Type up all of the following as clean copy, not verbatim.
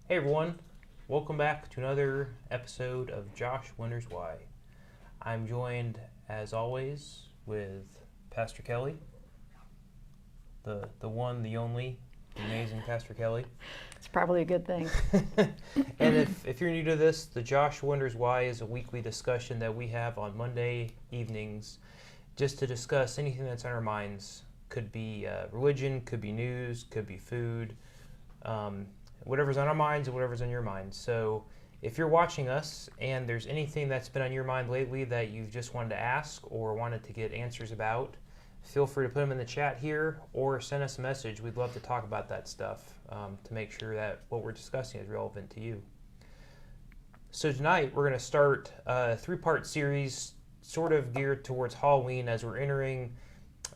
Hey everyone, welcome back to another episode of Josh Wonders Why. I'm joined, as always, with Pastor Kelly, the one, the only, the amazing Pastor Kelly. It's probably a good thing. And if you're new to this, the Josh Wonders Why is a weekly discussion that we have on Monday evenings just to discuss anything that's on our minds. Could be religion, could be news, could be food, whatever's on our minds and whatever's on your mind. So if you're watching us and there's anything that's been on your mind lately that you've just wanted to ask or wanted to get answers about, feel free to put them in the chat here or send us a message. We'd love to talk about that stuff to make sure that what we're discussing is relevant to you. So tonight we're going to start a three-part series sort of geared towards Halloween as we're entering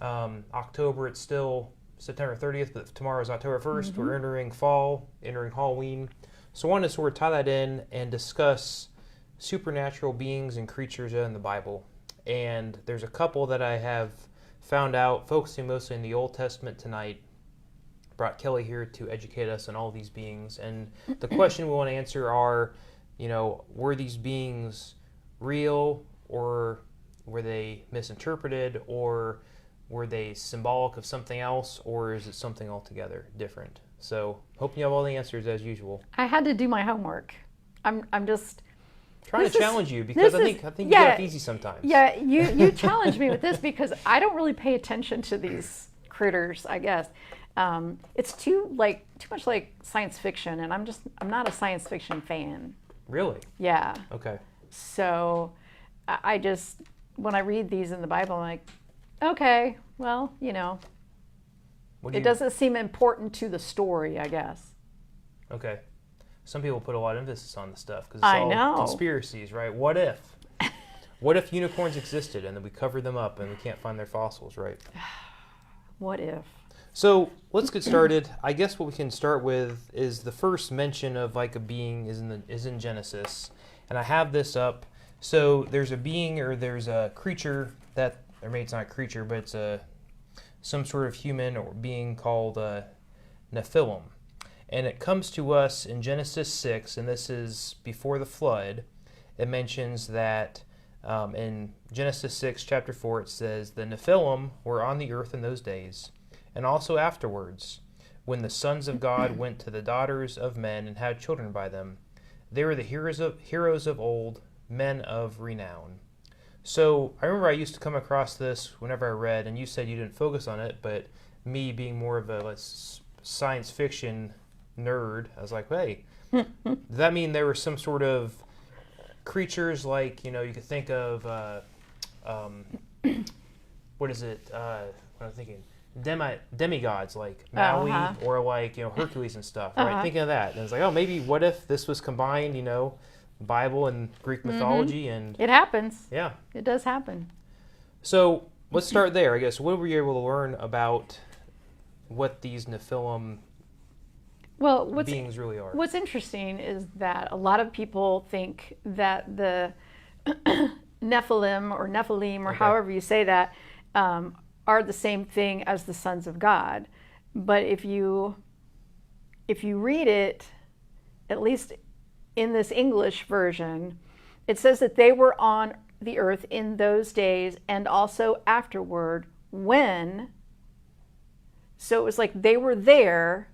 October. It's still September 30th, but tomorrow is October 1st. We're entering fall, entering Halloween. So I wanted to sort of tie that in and discuss supernatural beings and creatures in the Bible. And there's a couple that I have found out, focusing mostly in the Old Testament tonight. Brought Kelly here to educate us on all these beings. And the question we want to answer are, were these beings real, or were they misinterpreted, or were they symbolic of something else, or is it something altogether different? So, hope you have all the answers as usual. I had to do my homework. I'm just trying to challenge you because I think you get off easy sometimes. Yeah, you challenge me with this because I don't really pay attention to these critters, I guess. It's too much like science fiction, and I'm not a science fiction fan. Really? Yeah. Okay. So I just, when I read these in the Bible, I'm like, okay, well, it doesn't seem important to the story, I guess. Okay. Some people put a lot of emphasis on the stuff because it's I all know. conspiracies, right? What if? What if unicorns existed and then we covered them up and we can't find their fossils, right? What if? So let's get started. I guess what we can start with is the first mention of like a being is in Genesis, and I have this up. So there's a being or there's a creature that, or maybe it's not a creature, but it's some sort of human or being called Nephilim. And it comes to us in Genesis 6, and this is before the flood. It mentions that in Genesis 6, chapter 4, it says, "The Nephilim were on the earth in those days, and also afterwards, when the sons of God went to the daughters of men and had children by them. They were the heroes of old, men of renown." So I remember I used to come across this whenever I read, and you said you didn't focus on it, but me being more of a science fiction nerd, I was like, hey, does that mean there were some sort of creatures like, you could think of, what is it, what am I thinking? Demigods like Maui or like, Hercules and stuff, right? Thinking of that. And it's like, oh, maybe what if this was combined, Bible and Greek mythology and... It happens. Yeah. It does happen. So let's start there, I guess. What were you able to learn about what these Nephilim beings really are? What's interesting is that a lot of people think that the Nephilim or however you say that are the same thing as the sons of God. But if you read it, at least in this English version, it says that they were on the earth in those days and also afterward when. So it was like they were there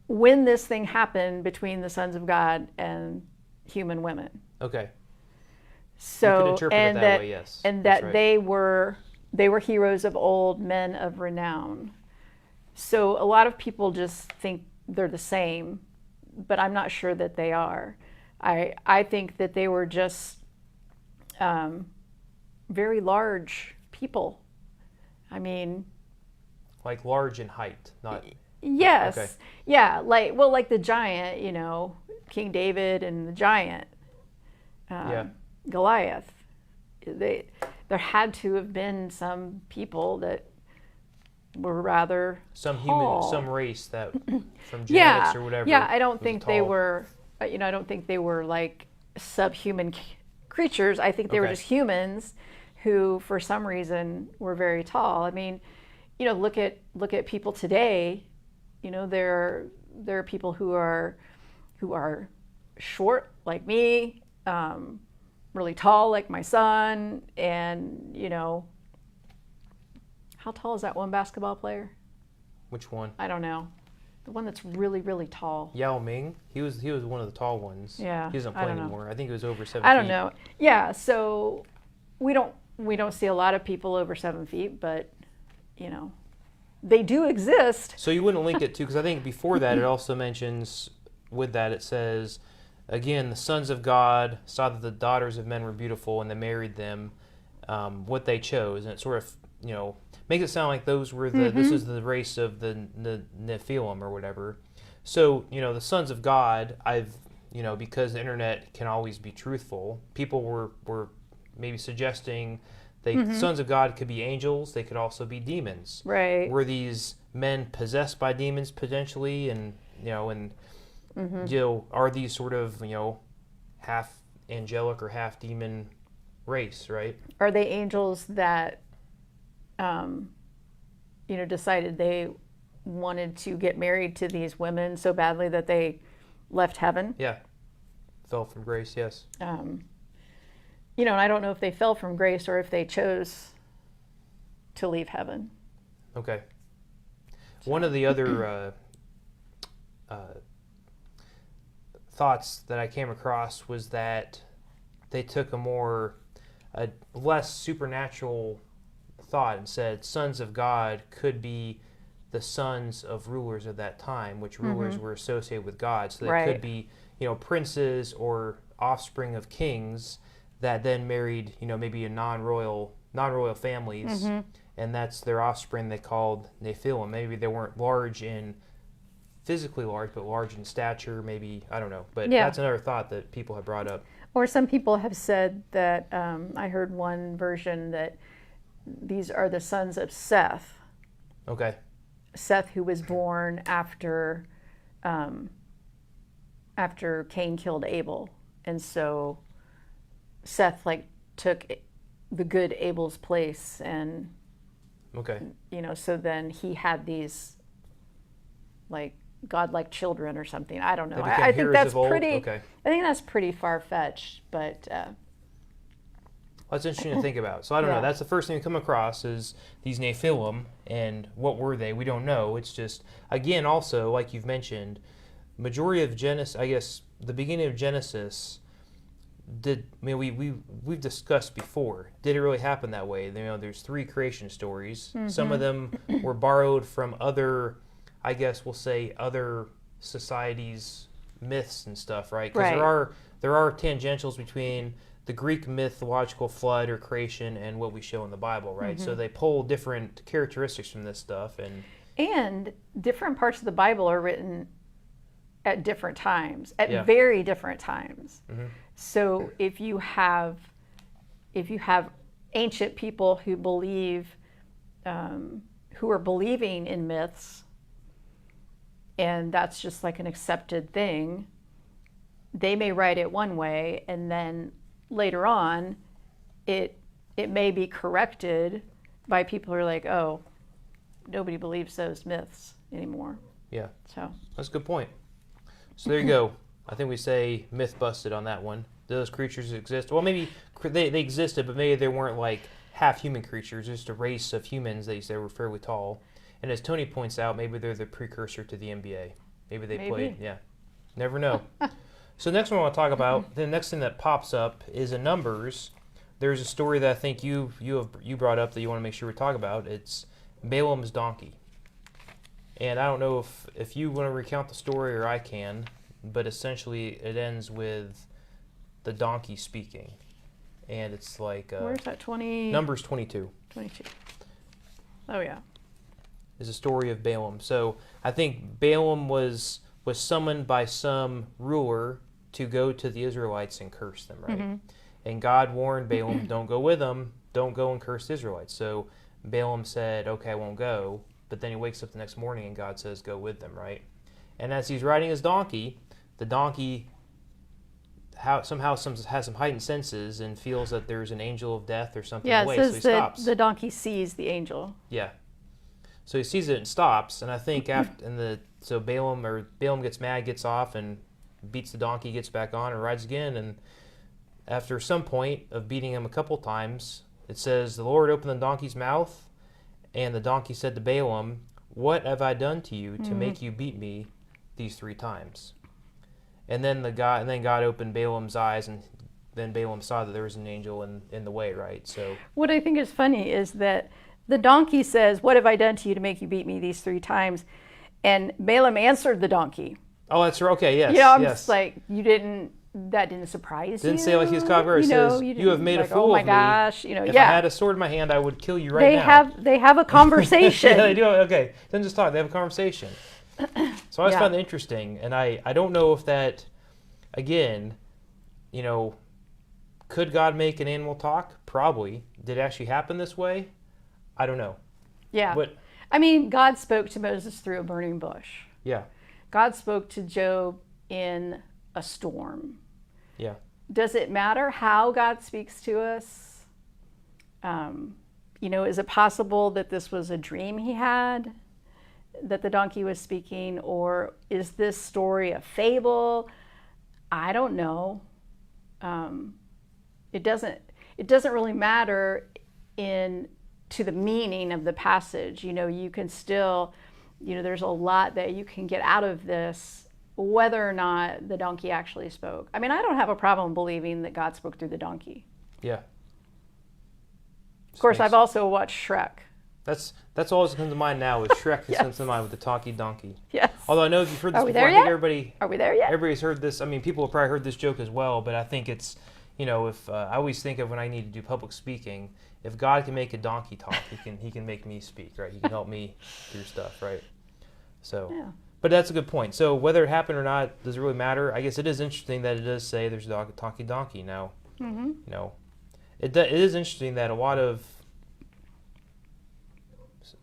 when this thing happened between the sons of God and human women. Okay. So you could interpret it that way, yes. And That's that right. they were heroes of old, men of renown. So a lot of people just think they're the same, but I'm not sure that they are. I think that they were just very large people. I mean, like large in height, not... Yes. Okay. Yeah, like the giant, King David and the giant, Goliath. There had to have been some people that were rather some tall. Human, some race that from genetics or whatever. Yeah, I don't think they were. I don't think they were like subhuman creatures. I think they were just humans who, for some reason, were very tall. I mean, look at people today. They're there are people who are short like me, really tall like my son, and how tall is that one basketball player? Which one? I don't know. The one that's really, really tall. Yao Ming. He was one of the tall ones. Yeah. He doesn't play anymore. I think he was over 7 I don't feet. know. Yeah. So we don't see a lot of people over 7 feet, but they do exist. So you wouldn't link it to, because I think before that it also mentions, with that it says, again, the sons of God saw that the daughters of men were beautiful, and they married them, what they chose, and it sort of makes it sound like those were this is the race of the Nephilim or whatever. So the sons of God, because the internet can always be truthful, people were maybe suggesting the sons of God could be angels. They could also be demons. Right. Were these men possessed by demons potentially, and are these sort of half angelic or half demon race, right? Are they angels that decided they wanted to get married to these women so badly that they left heaven? Yeah. Fell from grace, yes. And I don't know if they fell from grace or if they chose to leave heaven. Okay. One of the other thoughts that I came across was that they took a less supernatural thought and said sons of God could be the sons of rulers of that time, which rulers were associated with God. So they could be, princes or offspring of kings that then married, maybe a non-royal families, and that's their offspring they called Nephilim. Maybe they weren't physically large, but large in stature, maybe, I don't know. But that's another thought that people have brought up. Or some people have said that, I heard one version that these are the sons of Seth. Okay. Seth, who was born after Cain killed Abel. And so Seth took the good Abel's place, and so then he had these godlike children or something. I don't know. I think that's pretty. Okay. I think that's pretty far fetched, but that's interesting to think about. So I don't know. That's the first thing to come across is these Nephilim, and what were they? We don't know. It's just, again, also like you've mentioned, majority of Genesis. I guess the beginning of Genesis. We've discussed before. Did it really happen that way? There's 3 creation stories. Some of them were borrowed from other, I guess we'll say, other societies' myths and stuff, right? Because there are tangentials between the Greek mythological flood or creation and what we show in the Bible, right? So they pull different characteristics from this stuff, and different parts of the Bible are written at different times, at very different times. So if you have ancient people who are believing in myths, and that's just like an accepted thing, they may write it one way, and then later on it may be corrected by people who are like, oh, nobody believes those myths anymore. Yeah. So that's a good point. So there you go. I think we say myth busted on that one. Do those creatures exist? Well, maybe they existed, but maybe they weren't like half human creatures, just a race of humans that you say were fairly tall. And as Tony points out, maybe they're the precursor to the NBA. Maybe they played. Yeah. Never know. So next one I want to talk about, the next thing that pops up is in Numbers. There's a story that I think you brought up that you want to make sure we talk about. It's Balaam's donkey. And I don't know if you want to recount the story or I can, but essentially it ends with the donkey speaking. And it's like... where's that, 20? Numbers 22. 22. Oh, yeah. Is a story of Balaam. So I think Balaam was summoned by some ruler to go to the Israelites and curse them, right? And God warned Balaam, don't go with them, don't go and curse the Israelites. So Balaam said, okay, I won't go. But then he wakes up the next morning and God says, go with them, right? And as he's riding his donkey, the donkey somehow has some heightened senses and feels that there's an angel of death or something in the way, so he stops. The donkey sees the angel. Yeah. So he sees it and stops, and I think so Balaam gets mad, gets off, and beats the donkey, gets back on, and rides again. And after some point of beating him a couple times, it says the Lord opened the donkey's mouth, and the donkey said to Balaam, "What have I done to you to make you beat me these 3 times?" And then God opened Balaam's eyes, and then Balaam saw that there was an angel in the way, right? So what I think is funny is that the donkey says, "What have I done to you to make you beat me these 3 times?" And Balaam answered the donkey. Oh, that's right. Okay, yes. I'm yes. just like, that didn't surprise you. Didn't say like he's caught guard. It says, "You have made a fool of me. Oh my gosh, If I had a sword in my hand, I would kill you right now." They have a conversation. Yeah, they do. Okay, then just talk. They have a conversation. So I always found that interesting, and I don't know if that, again, could God make an animal talk? Probably. Did it actually happen this way? I don't know. Yeah. But I mean, God spoke to Moses through a burning bush. Yeah. God spoke to Job in a storm. Yeah. Does it matter how God speaks to us? Is it possible that this was a dream he had, that the donkey was speaking, or is this story a fable? I don't know. It doesn't really matter to the meaning of the passage. You can still, there's a lot that you can get out of this, whether or not the donkey actually spoke. I mean, I don't have a problem believing that God spoke through the donkey. Yeah. Of course, I've also watched Shrek. That's all that comes to mind now is Shrek. Yes. Comes to mind with the talking donkey. Yes. Although I know if you've heard this before, I think Are we there yet? Everybody's heard this. I mean, people have probably heard this joke as well, but I think it's, if I always think of when I need to do public speaking, if God can make a donkey talk, he can make me speak, right? He can help me through stuff, right? So, yeah. But that's a good point. So whether it happened or not, does it really matter? I guess it is interesting that it does say there's a talking donkey now. Mm-hmm. It is interesting that a lot of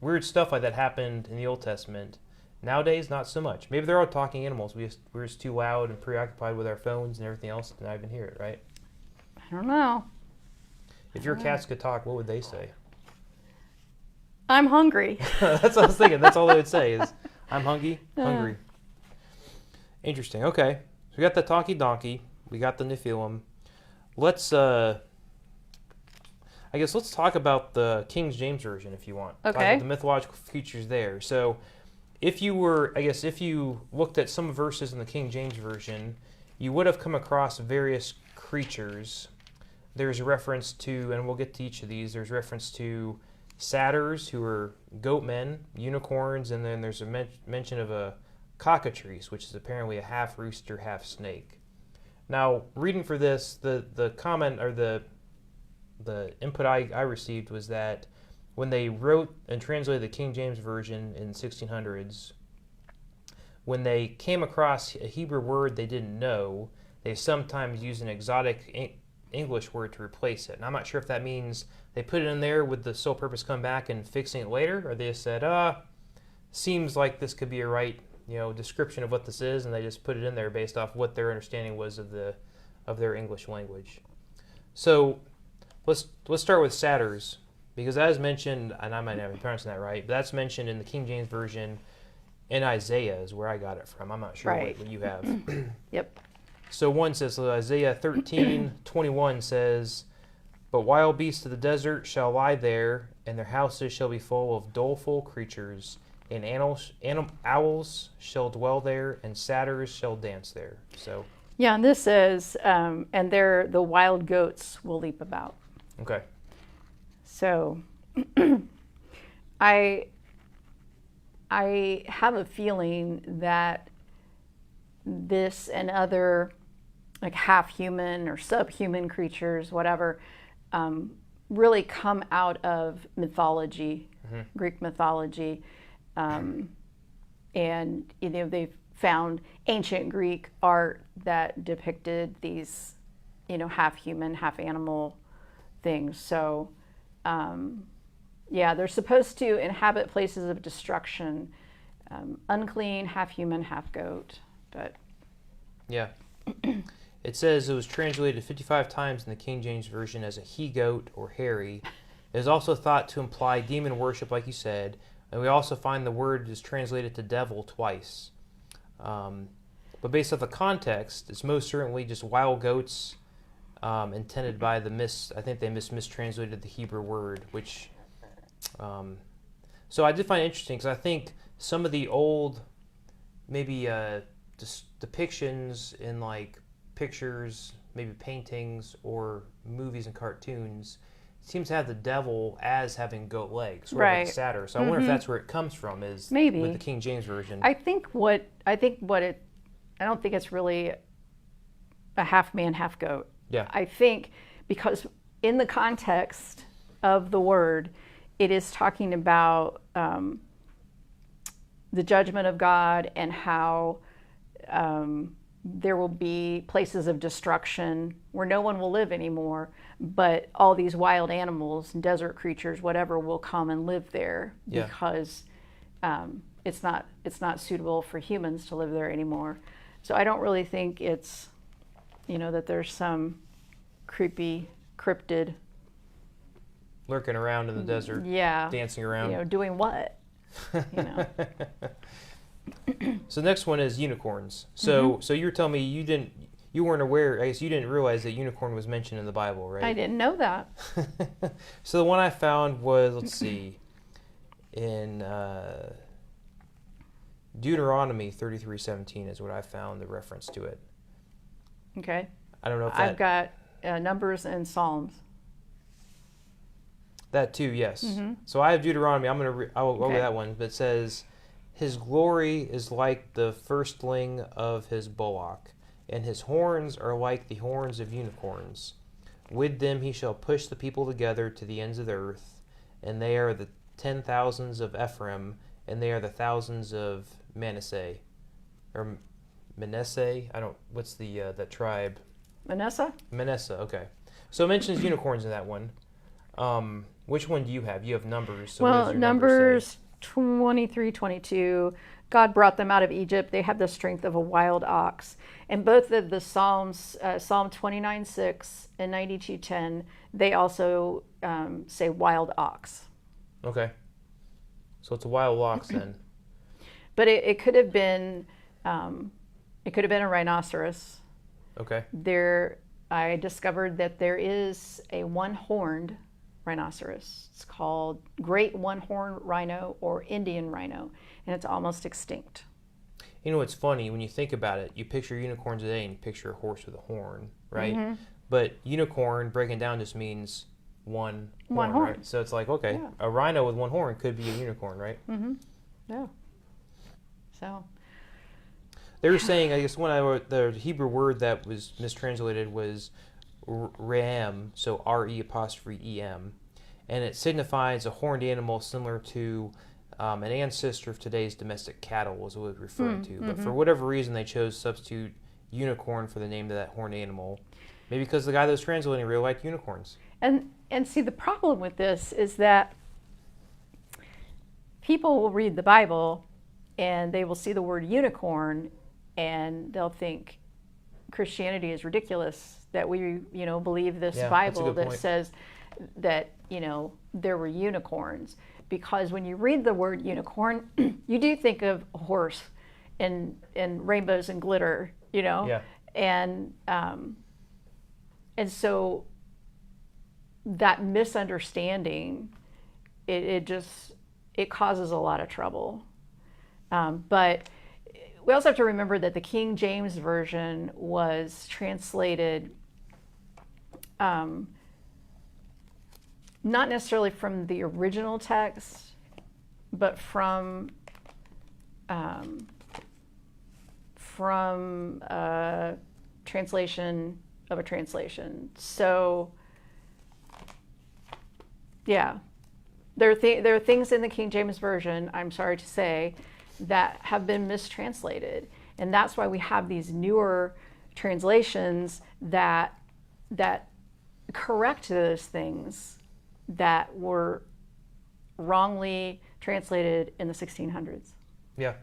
weird stuff like that happened in the Old Testament. Nowadays, not so much. Maybe there are talking animals. We're just too loud and preoccupied with our phones and everything else to not even hear it, right? I don't know. If your cats could talk, what would they say? I'm hungry. That's what I was thinking. That's all they would say is, "I'm hungry." Interesting. Okay. So we got the talking donkey. We got the Nephilim. Let's talk about the King James Version if you want. Okay. Talk about the mythological features there. So if you looked at some verses in the King James Version, you would have come across various creatures. There's a reference to, and we'll get to each of these, there's reference to satyrs, who are goat men, unicorns, and then there's a mention of a cockatrice, which is apparently a half rooster, half snake. Now, reading for this, the comment or the input I received was that when they wrote and translated the King James Version in 1600s, when they came across a Hebrew word they didn't know, they sometimes used an exotic English word to replace it. And I'm not sure if that means they put it in there with the sole purpose of coming back and fixing it later, or they just said, seems like this could be a right, description of what this is, and they just put it in there based off what their understanding was of their English language. So let's start with satyrs, because as mentioned, and I might not be pronouncing that right, but that's mentioned in the King James Version, and Isaiah is where I got it from. I'm not sure what you have. Yep. So one says, Isaiah 13:21 says, "But wild beasts of the desert shall lie there, and their houses shall be full of doleful creatures, and owls shall dwell there, and satyrs shall dance there." So yeah, and this says, and there the wild goats will leap about. Okay. So I have a feeling that this and other like half human or subhuman creatures, whatever, really come out of mythology, Greek mythology. And they've found ancient Greek art that depicted these, half human, half animal things. So, they're supposed to inhabit places of destruction, unclean, half human, half goat. But yeah, it says it was translated 55 times in the King James Version as a he-goat or hairy. It is also thought to imply demon worship, like you said, And we also find the word is translated to devil twice. But based off the context, it's most certainly just wild goats intended by I think they mistranslated the Hebrew word, which... so I did find it interesting because I think some of the old, maybe depictions in like pictures, maybe paintings or movies and cartoons, seems to have the devil as having goat legs, sort of like a satyr. So I wonder if that's where it comes from, is maybe with the King James version. I don't think it's really a half man, half goat. Yeah. I think because in the context of the word, it is talking about the judgment of God and how there will be places of destruction where no one will live anymore, but all these wild animals and desert creatures, whatever, will come and live there because it's not suitable for humans to live there anymore. So I don't really think it's, that there's some creepy cryptid lurking around in the desert, dancing around. Doing what? So the next one is unicorns. So you're telling me you weren't aware, I guess you didn't realize that unicorn was mentioned in the Bible, right? I didn't know that. So the one I found was, let's see, in Deuteronomy 33:17 is what I found, the reference to it. Okay. I don't know if I've got Numbers and Psalms. That too, yes. So I have Deuteronomy. I'll go over that one. But it says, "His glory is like the firstling of his bullock, and his horns are like the horns of unicorns. With them he shall push the people together to the ends of the earth, and they are the 10,000s of Ephraim, and they are the thousands of Manasseh." Or Manasseh? What's that tribe? Manasseh? Manasseh, okay. So it mentions unicorns in that one. Which one do you have? You have Numbers. So well, Numbers 23:22. God brought them out of Egypt. They had the strength of a wild ox. And both of the Psalms, Psalm 29:6 and 92:10, they also say wild ox. Okay. So it's a wild ox then. But it could have been, a rhinoceros. Okay. I discovered that there is a one-horned rhinoceros. It's called great one-horned rhino or Indian rhino, and it's almost extinct. You know, it's funny when you think about it. You picture unicorns today and you picture a horse with a horn, right? But unicorn, breaking down, just means one horn. Right? So it's like, okay, a rhino with one horn could be a unicorn, right? Yeah. So they were saying, I guess the Hebrew word that was mistranslated was Re'em, so R-E'-E-M, and it signifies a horned animal similar to an ancestor of today's domestic cattle, was what it was referring to. But for whatever reason, they chose to substitute unicorn for the name of that horned animal. Maybe because the guy that was translating really liked unicorns. And see, the problem with this is that people will read the Bible and they will see the word unicorn and they'll think Christianity is ridiculous, that we, believe this Bible that says that, there were unicorns. Because when you read the word unicorn, you do think of a horse and rainbows and glitter, Yeah. And so that misunderstanding, it causes a lot of trouble. But we also have to remember that the King James Version was translated not necessarily from the original text, but from a translation of a translation. So, yeah, there are things in the King James Version, I'm sorry to say, that have been mistranslated, and that's why we have these newer translations that correct those things that were wrongly translated in the 1600s. Yeah.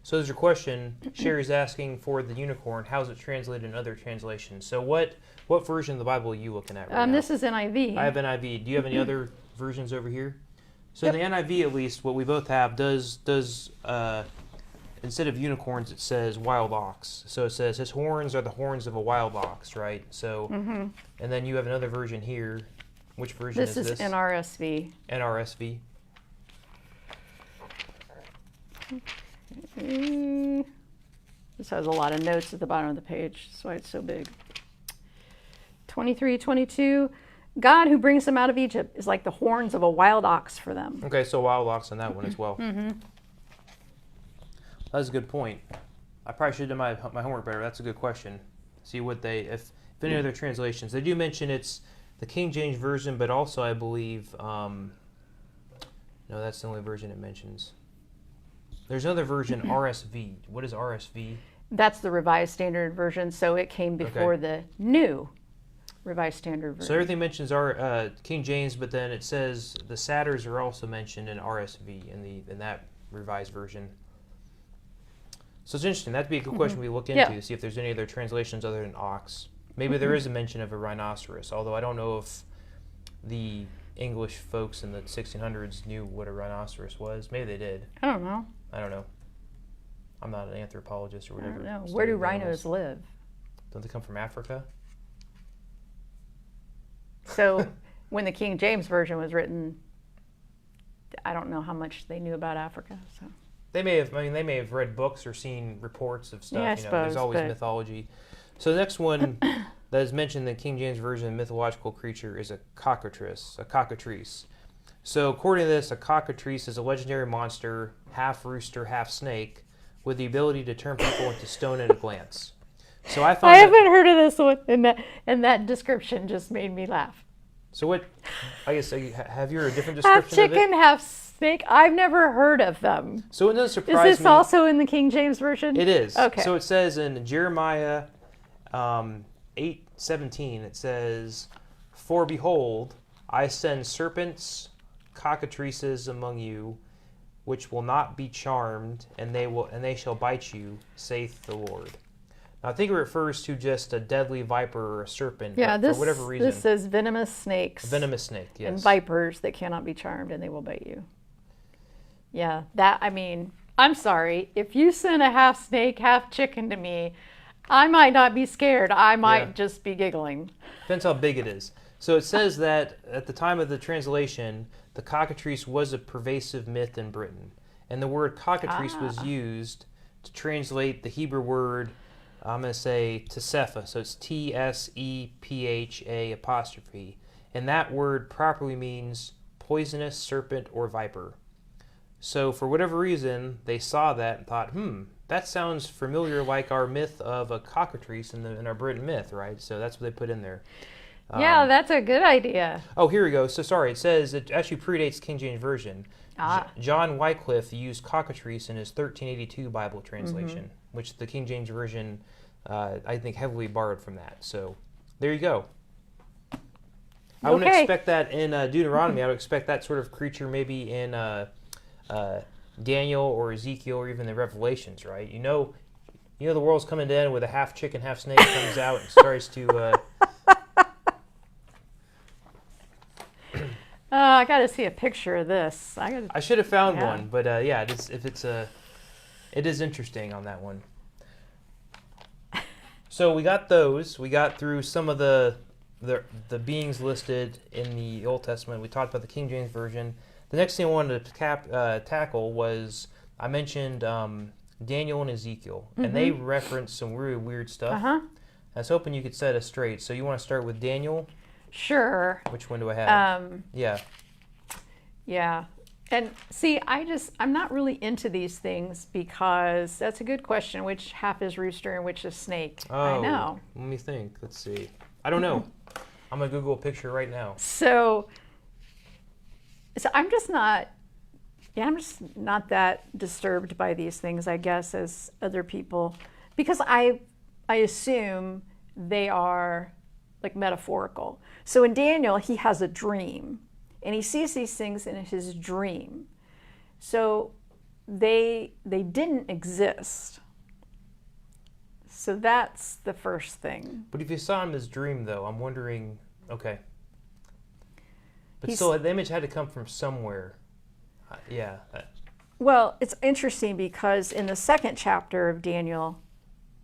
So there's your question. Sherry's asking for the unicorn. How's it translated in other translations? So what version of the Bible are you looking at right now? This is NIV. I have NIV. Do you have any other versions over here? So in the NIV, at least, what we both have does instead of unicorns, it says wild ox. So it says his horns are the horns of a wild ox, right? So, and then you have another version here. Which version is this? This is NRSV. NRSV. Okay. This has a lot of notes at the bottom of the page. That's why it's so big. 23:22. God who brings them out of Egypt is like the horns of a wild ox for them. Okay, so wild ox on that one as well. That's a good point. I probably should have done my homework better. That's a good question. See what if any other translations. They do mention it's the King James Version, but also I believe, no, that's the only version it mentions. There's another version, RSV. What is RSV? That's the Revised Standard Version, so it came before the new Revised Standard Version. So everything mentions King James, but then it says the satyrs are also mentioned in RSV in that Revised Version. So it's interesting. That'd be a good question we look into to see if there's any other translations other than ox. Maybe there is a mention of a rhinoceros, although I don't know if the English folks in the 1600s knew what a rhinoceros was. Maybe they did. I don't know. I'm not an anthropologist or whatever. I don't know. Where do rhinos live? Don't they come from Africa? So when the King James Version was written, I don't know how much they knew about Africa. So they may have read books or seen reports of stuff. Yeah, I suppose, there's always mythology. So the next one that is mentioned in the King James Version, mythological creature, is a cockatrice. So according to this, a cockatrice is a legendary monster, half rooster, half snake, with the ability to turn people into stone at a glance. So I haven't heard of this one, and that description just made me laugh. So what? I guess have you heard a different description Half chicken, of it? half snake. I've never heard of them. So it doesn't surprise me. Is this also in the King James Version? It is. Okay. So it says in Jeremiah 8:17, it says, "For behold, I send serpents, cockatrices among you, which will not be charmed, and they shall bite you, saith the Lord." Now, I think it refers to just a deadly viper or a serpent. Yeah, for whatever reason. This says venomous snakes. A venomous snake, yes. And vipers that cannot be charmed, and they will bite you. Yeah, I'm sorry. If you send a half snake, half chicken to me, I might not be scared. I might just be giggling. Depends how big it is. So it says that at the time of the translation, the cockatrice was a pervasive myth in Britain. And the word cockatrice was used to translate the Hebrew word, I'm going to say Tsepha. So it's Tsepha'. And that word properly means poisonous serpent or viper. So for whatever reason, they saw that and thought, that sounds familiar, like our myth of a cockatrice in our Britain myth, right? So that's what they put in there. Yeah, that's a good idea. Oh, here we go. So sorry, it says it actually predates King James Version. John Wycliffe used cockatrice in his 1382 Bible translation, which the King James Version, I think, heavily borrowed from that. So there you go. I wouldn't expect that in Deuteronomy. I would expect that sort of creature maybe in Daniel or Ezekiel or even the Revelations, right? You know the world's coming to end with a half chicken, half snake comes out and starts to... I got to see a picture of this. I should have found one, but it is interesting on that one. So we got those. We got through some of the beings listed in the Old Testament. We talked about the King James Version. The next thing I wanted to tackle was, I mentioned Daniel and Ezekiel, and they reference some really weird stuff. I was hoping you could set us straight. So you want to start with Daniel? Sure. Which one do I have? Yeah. And see, I'm not really into these things because that's a good question. Which half is rooster and which is snake? Oh, I know. Let me think. Let's see. I don't know. I'm going to Google a picture right now. So I'm just not that disturbed by these things, I guess, as other people, because I assume they are like metaphorical. So in Daniel, he has a dream, and he sees these things in his dream. So they didn't exist. So that's the first thing. But if you saw him as dream, though, I'm wondering, okay. But still, the image had to come from somewhere. Yeah. Well, it's interesting because in the second chapter of Daniel,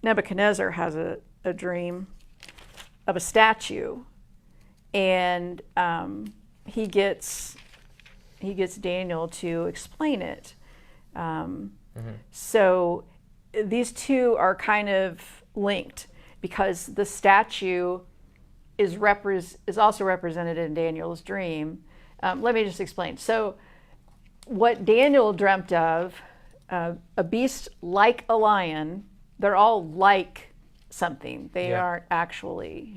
Nebuchadnezzar has a dream of a statue, and he gets Daniel to explain it. So these two are kind of linked because the statue is also represented in Daniel's dream. Let me just explain. So what Daniel dreamt of, a beast like a lion, they're all like something. They aren't actually,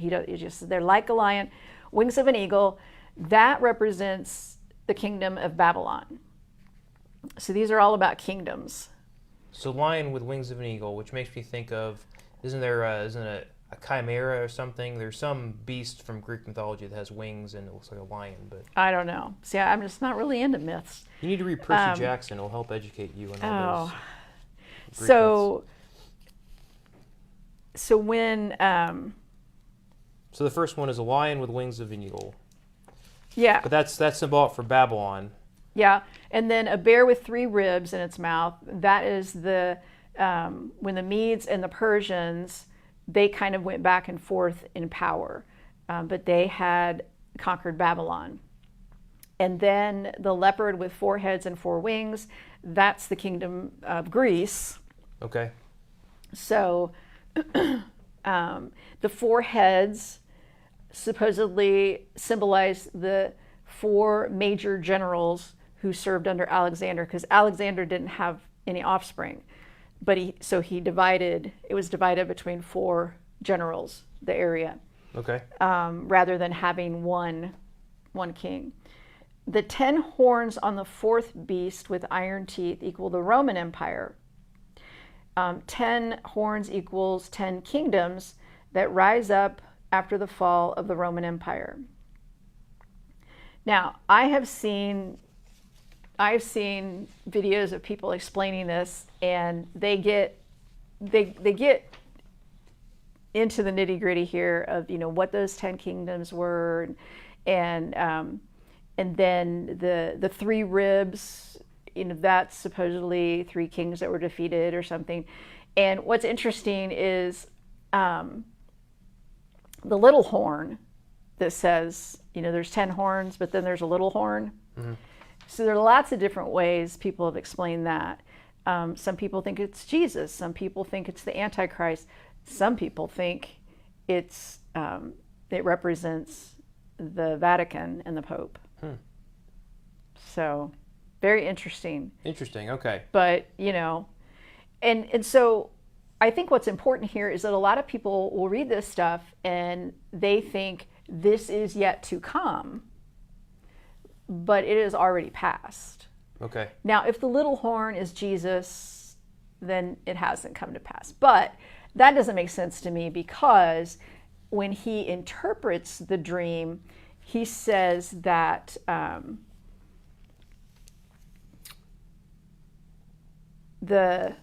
they're like a lion, wings of an eagle. That represents the kingdom of Babylon. So these are all about kingdoms. So lion with wings of an eagle, which makes me think of, isn't it a chimera or something? There's some beast from Greek mythology that has wings and it looks like a lion, but I don't know. See, I'm just not really into myths. you need to read Percy Jackson. It'll help educate you on all those. Greek So, so when So the first one is a lion with wings of an eagle. yeah, But that's symbolic for Babylon. yeah, and then a bear with 3 ribs in its mouth. That is the when the Medes and the Persians, they kind of went back and forth in power, but they had conquered Babylon. And then the leopard with 4 heads and 4 wings, that's the kingdom of Greece. Okay. So the 4 heads supposedly symbolize the 4 major generals who served under Alexander, because Alexander didn't have any offspring. But he divided, it was divided between 4 generals, the area, Okay. rather than having one king. The 10 horns on the 4th beast with iron teeth equal the Roman Empire. 10 horns equals 10 kingdoms that rise up after the fall of the Roman Empire. Now, I've seen videos of people explaining this, and they get into the nitty-gritty here of what those 10 kingdoms were, and then the 3 ribs, that's supposedly 3 kings that were defeated or something. And what's interesting is the little horn that says, there's 10 horns, but then there's a little horn. Mm-hmm. So there are lots of different ways people have explained that. Some people think it's Jesus. Some people think it's the Antichrist. Some people think it represents the Vatican and the Pope. So very interesting. Interesting. Okay. But, and so I think what's important here is that a lot of people will read this stuff and they think this is yet to come, but it is already past. Okay. Now, if the little horn is Jesus, then it hasn't come to pass. But that doesn't make sense to me, because when he interprets the dream, he says that the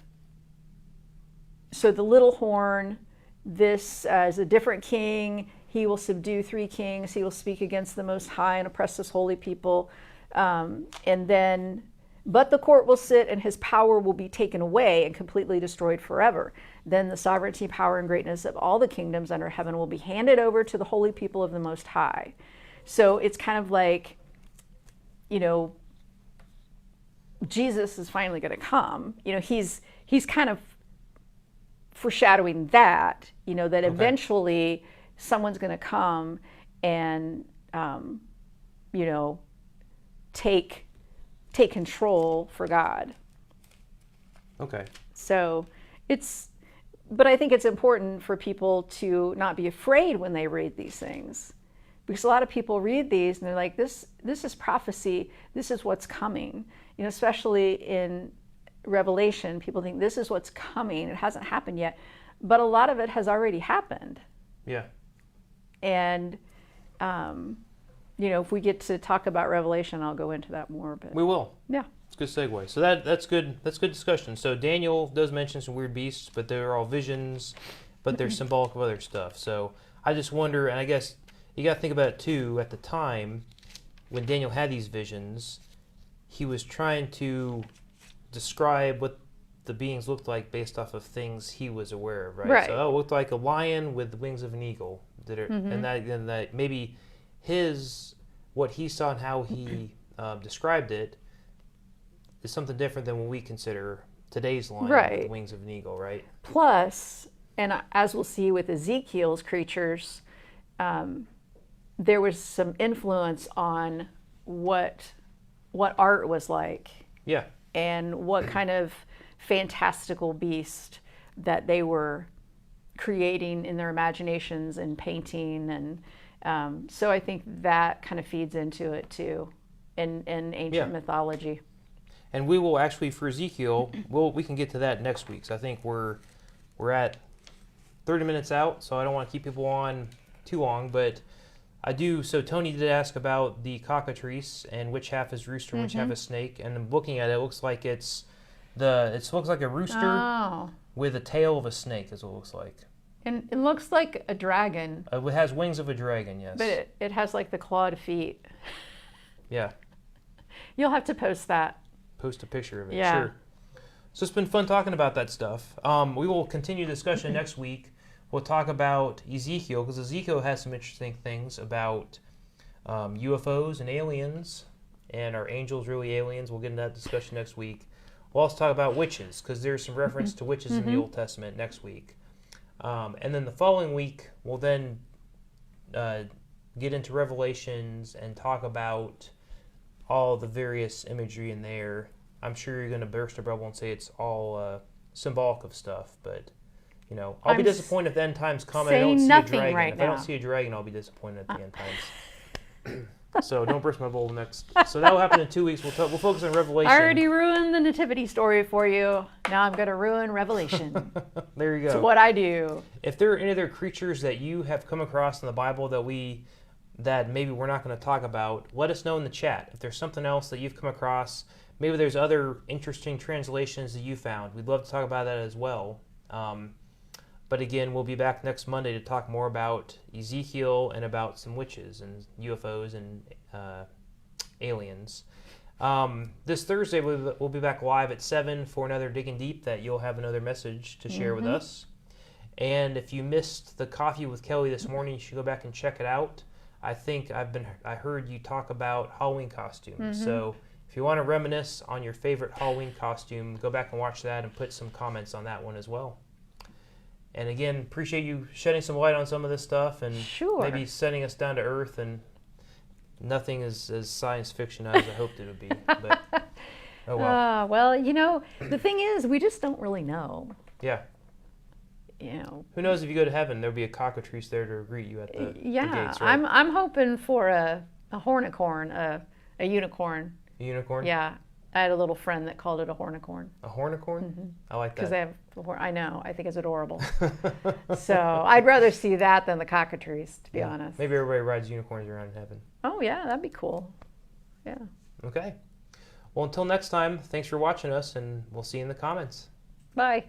little horn, this is a different king. He will subdue 3 kings. He will speak against the Most High and oppress his holy people. But the court will sit, and his power will be taken away and completely destroyed forever. Then the sovereignty, power, and greatness of all the kingdoms under heaven will be handed over to the holy people of the Most High. So it's kind of like, Jesus is finally going to come. He's kind of foreshadowing that, that eventually someone's going to come and, take control for God. Okay. So but I think it's important for people to not be afraid when they read these things, because a lot of people read these and they're like, this is prophecy. This is what's coming. Especially in Revelation, people think this is what's coming. It hasn't happened yet, but a lot of it has already happened. Yeah. And, if we get to talk about Revelation, I'll go into that more. But we will. Yeah. It's a good segue. So that's good. That's good discussion. So Daniel does mention some weird beasts, but they're all visions, but they're symbolic of other stuff. So I just wonder, and I guess you got to think about it too, at the time when Daniel had these visions, he was trying to describe what the beings looked like based off of things he was aware of, right? Right. So, it looked like a lion with the wings of an eagle. And that maybe what he saw and how he described it is something different than what we consider today's lion with the wings of an eagle, right? Plus, and as we'll see with Ezekiel's creatures, there was some influence on what art was like. Yeah. And what kind of fantastical beast that they were creating in their imaginations and painting. And so I think that kind of feeds into it too in ancient mythology. And we will actually, for Ezekiel, we can get to that next week. So I think we're at 30 minutes out, so I don't want to keep people on too long, but I do. So Tony did ask about the cockatrice and which half is rooster and which half is snake. And I'm looking at it, it looks like it looks like a rooster with a tail of a snake is what it looks like. And it looks like a dragon. It has wings of a dragon, yes. But it has like the clawed feet. Yeah. You'll have to post that. Post a picture of it, yeah. Sure. So it's been fun talking about that stuff. We will continue discussion next week. We'll talk about Ezekiel, because Ezekiel has some interesting things about UFOs and aliens, and are angels really aliens? We'll get into that discussion next week. We'll also talk about witches, because there's some reference to witches in the Old Testament next week. And then the following week, we'll then get into Revelations and talk about all the various imagery in there. I'm sure you're going to burst a bubble and say it's all symbolic of stuff, but... I'll be disappointed if the end times come and I don't see a dragon. Right if now. I don't see a dragon, I'll be disappointed at the end times. So don't burst my bubble next. So that will happen in 2 weeks. We'll focus on Revelation. I already ruined the nativity story for you. Now I'm going to ruin Revelation. There you go. It's what I do. If there are any other creatures that you have come across in the Bible that maybe we're not going to talk about, let us know in the chat. If there's something else that you've come across, maybe there's other interesting translations that you found. We'd love to talk about that as well. But again, we'll be back next Monday to talk more about Ezekiel and about some witches and UFOs and aliens. This Thursday, we'll be back live at 7 for another Digging Deep that you'll have another message to share with us. And if you missed the Coffee with Kelly this morning, you should go back and check it out. I think I heard you talk about Halloween costumes. So if you want to reminisce on your favorite Halloween costume, go back and watch that and put some comments on that one as well. And again, appreciate you shedding some light on some of this stuff and maybe setting us down to earth, and nothing is as science fiction as I hoped it would be. But, oh well. Well, the thing is, we just don't really know. Yeah. Who knows, if you go to heaven, there'll be a cockatrice there to greet you at the gates, right? I'm hoping for a hornicorn, a unicorn. A unicorn? Yeah. I had a little friend that called it a hornicorn. A hornicorn? I like that. Because I know. I think it's adorable. So I'd rather see that than the cockatrice, to be honest. Maybe everybody rides unicorns around in heaven. Oh, yeah. That'd be cool. Yeah. Okay. Well, until next time, thanks for watching us, and we'll see you in the comments. Bye.